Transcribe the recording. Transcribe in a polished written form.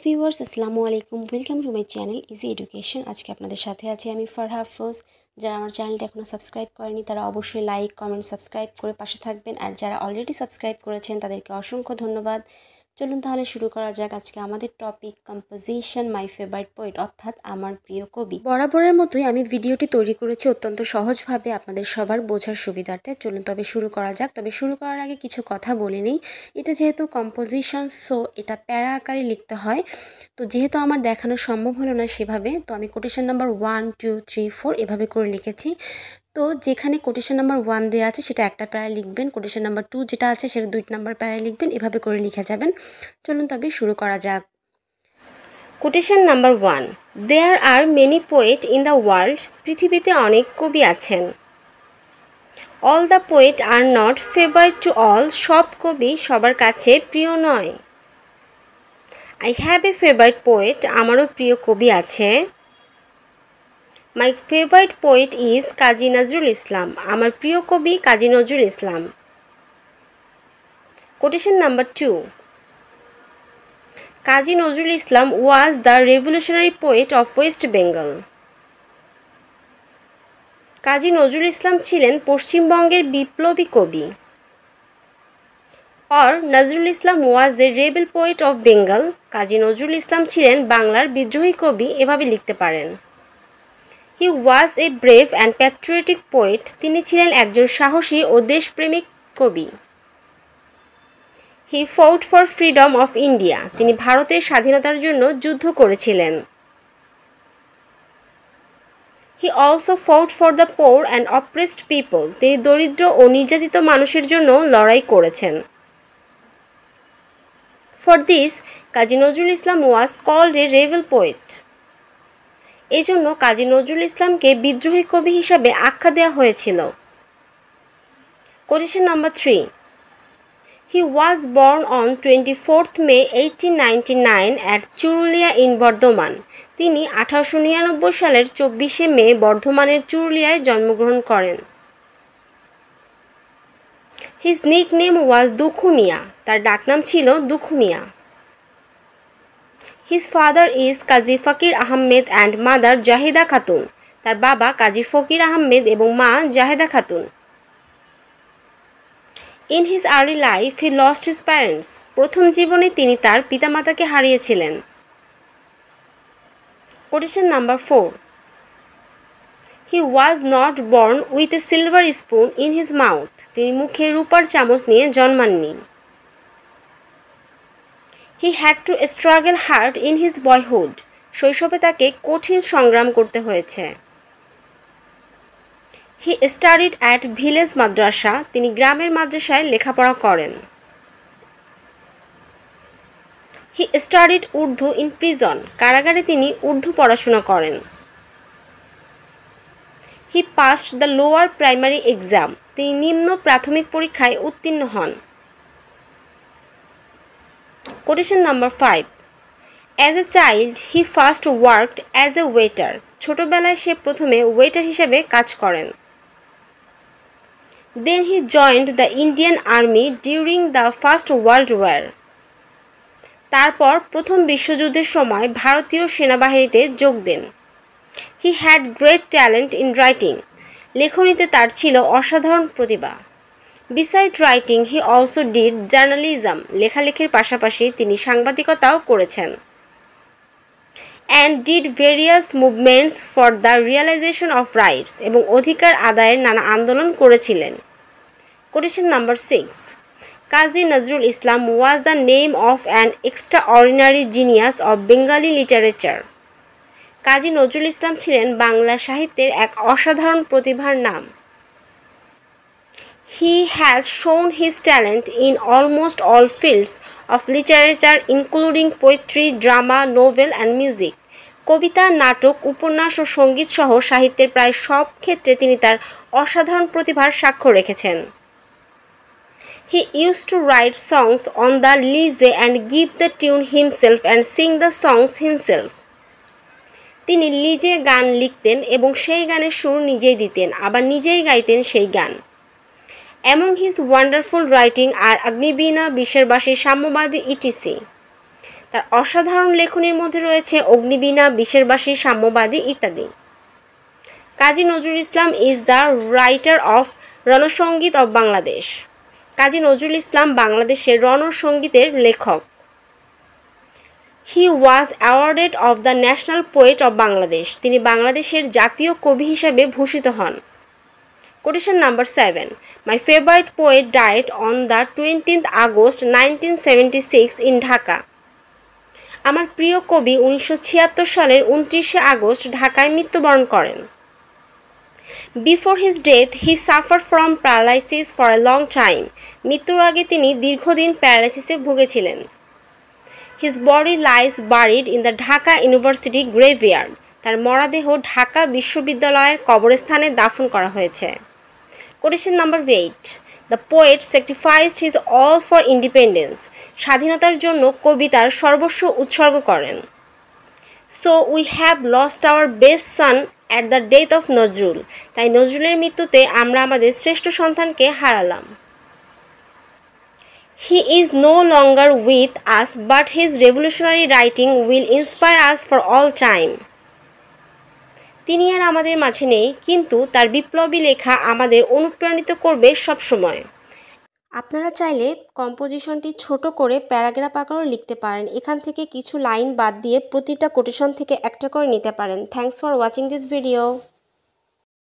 Viewers আসসালামু আলাইকুম, welcome to my channel easy education. আজকে আপনাদের সাথে আছি আমি ফারহা আফরোজ। যারা আমার চ্যানেলটা এখনও সাবস্ক্রাইব করেনি তারা অবশ্যই লাইক কমেন্ট সাবস্ক্রাইব করে পাশে থাকবেন, আর যারা অলরেডি সাবস্ক্রাইব করেছেন তাদেরকে অসংখ্য ধন্যবাদ। চলুন তাহলে শুরু করা যাক। আজকে আমাদের টপিক কম্পোজিশন মাই ফেভারিট পোয়েট, অর্থাৎ আমার প্রিয় কবি। বরাবরের মতোই আমি ভিডিওটি তৈরি করেছি অত্যন্ত সহজভাবে আপনাদের সবার বোঝার সুবিধার্থে। চলুন তবে শুরু করা যাক। তবে শুরু করার আগে কিছু কথা বলে নিই। এটা যেহেতু কম্পোজিশন, সো এটা প্যারা আকারে লিখতে হয়। তো যেহেতু আমার দেখানো সম্ভব হলো না সেভাবে, তো আমি কোটেশন নাম্বার 1 2 3 4 এভাবে করে লিখেছি। তো যেখানে কোটেশন নাম্বার 1 দেওয়া আছে সেটা একটা প্যারায় লিখবেন, কোটেশন নাম্বার 2 যেটা আছে সেটা 2 নাম্বার প্যারায় লিখবেন, এভাবে করে লিখে যাবেন। চলুন তবে শুরু করা যাক। Quotation number 1, there are many poet in the world. পৃথিবীতে অনেক কবি আছেন। All the poet are not favourite to all. সব কবি সবার কাছে প্রিয় নয়। I have a favourite poet. আমারও প্রিয় কবি আছে। My favourite poet is Kazi Nazrul Islam. আমার প্রিয় কবি Kazi Nazrul Islam. Quotation number 2, Kazi Nazrul Islam was the revolutionary poet of West Bengal. Kazi Nazrul Islam ছিলেন পশ্চিমবঙ্গের বিপ্লবী কবি। Or Nazrul Islam was the rebel poet of Bengal. Kazi Nazrul Islam ছিলেন বাংলার বিদ্রোহী কবি, এভাবে লিখতে পারেন। He was a brave and patriotic poet. তিনি ছিলেন একজন সাহসী ও দেশপ্রেমিক কবি। He fought for freedom of India. তিনি ভারতের স্বাধীনতার জন্য যুদ্ধ করেছিলেন। He also fought for the poor and oppressed people. তিনি দরিদ্র ও নির্যাতিত মানুষের জন্য লড়াই করেছেন। For this Kazi Nazrul Islam was called a rebel poet. এই জন্য কাজী নজরুল ইসলামকে বিদ্রোহী কবি হিসাবে আখ্যা দেওয়া হয়েছিল। Quotation number 3, he was born on 24th May 1899 at Churulia in Bardhaman. তিনি 1899 সালের 24শে মে বর্ধমানের চুরুলিয়ায় জন্মগ্রহণ করেন। His nickname was Dukhu Mia. তার ডাকনাম ছিল Dukhu Mia. His father is Kazi Fakir Ahmed and mother Jahida Khatun. তার বাবা কাজী ফকির আহমেদ এবং মা Jaheda Khatun. In his early life he lost his parents. প্রথম জীবনে তিনি তার পিতামাতাকে হারিয়েছিলেন। Quotation number 4, he was not born with a silver spoon in his mouth. তিনি মুখে রূপার চামচ নিয়ে জন্মাননি। He had to struggle hard in his boyhood. শৈশবে তাকে কঠিন সংগ্রাম করতে হয়েছে। He studied at village madrasa. তিনি গ্রামের মাদ্রাসায় লেখাপড়া করেন। He studied Urdu in prison. কারাগারে তিনি উর্দু পড়াশোনা করেন। He passed the lower primary exam. তিনি নিম্ন প্রাথমিক পরীক্ষায় উত্তীর্ণ হন। Quotation number 5, as a child he first worked as a waiter. ছোটবেলায় সে প্রথমে ওয়েটার হিসেবে কাজ করেন। Then he joined the Indian army during the first world war. তারপর প্রথম বিশ্বযুদ্ধের সময় ভারতীয় সেনাবাহিনীতে যোগ দেন। He had great talent in writing. লেখনীতে তার ছিল অসাধারণ প্রতিভা। Beside writing he also did journalism. লেখালেখির পাশাপাশি তিনি সাংবাদিকতাও করেছেন। And did various movements for the realisation of rights. এবং অধিকার আদায়ের নানা আন্দোলন করেছিলেন। Quotation number 6, Kazi Nazrul Islam was the name of an extraordinary genius of Bengali literature. Kazi Nazrul Islam ছিলেন বাংলা সাহিত্যের এক অসাধারণ প্রতিভার নাম। He has shown his talent in almost all fields of literature including poetry, drama, novel and music. কবিতা, নাটক, উপন্যাস ও সঙ্গীত সহ সাহিত্যের প্রায় সব ক্ষেত্রে তিনি তার অসাধারণ প্রতিভার স্বাক্ষর রেখেছেন। He use to write songs on the লিজে and give the tune himself and sing the songs himself. তিনি লিজে গান লিখতেন এবং সেই গানের সুর নিজেই দিতেন, আবার নিজেই গাইতেন সেই গান। Among his wonderful writing are Agnibina, Bisharbashi, Sammyabadi, etc. তার অসাধারণ লেখনীর মধ্যে রয়েছে অগ্নিবীণা, বিশের বাঁশি, সাম্যবাদী ইত্যাদি। Kazi Nazrul Islam is the writer of রণসঙ্গীত অব বাংলাদেশ। কাজী নজরুল ইসলাম বাংলাদেশের রণসঙ্গীতের লেখক। He was awarded of the national poet of Bangladesh. তিনি বাংলাদেশের জাতীয় কবি হিসাবে ভূষিত হন। Quotation number 7, my favourite poet died on the 20th August 1976 in Dhaka. আমার প্রিয় কবি 1976 সালের 29শে আগস্ট ঢাকায় মৃত্যুবরণ করেন। Before his death he suffer from paralysis for a long time. মৃত্যুর আগে তিনি দীর্ঘদিন প্যারালাইসিসে ভুগেছিলেন। His body lies buried in the Dhaka university graveyard. তার মরদেহ ঢাকা বিশ্ববিদ্যালয়ের কবরস্থানে দাফন করা হয়েছে। Quotation number 8, the poet sacrificed his all for independence. স্বাধীনতার জন্য কবি তার সর্বস্ব উৎসর্গ করেন। So we have lost our best son at the death of Nazrul. তাই নজরুলের মৃত্যুতে আমরা আমাদের শ্রেষ্ঠ সন্তানকে হারালাম। He is no longer with us but his revolutionary writing will inspire us for all time. তিনি আর আমাদের মাঝে নেই, কিন্তু তার বিপ্লবী লেখা আমাদের অনুপ্রাণিত করবে সবসময়। আপনারা চাইলে কম্পোজিশনটি ছোট করে প্যারাগ্রাফ আকারেও লিখতে পারেন। এখান থেকে কিছু লাইন বাদ দিয়ে প্রতিটা কোটেশন থেকে একটা করে নিতে পারেন। Thanks for watching this video.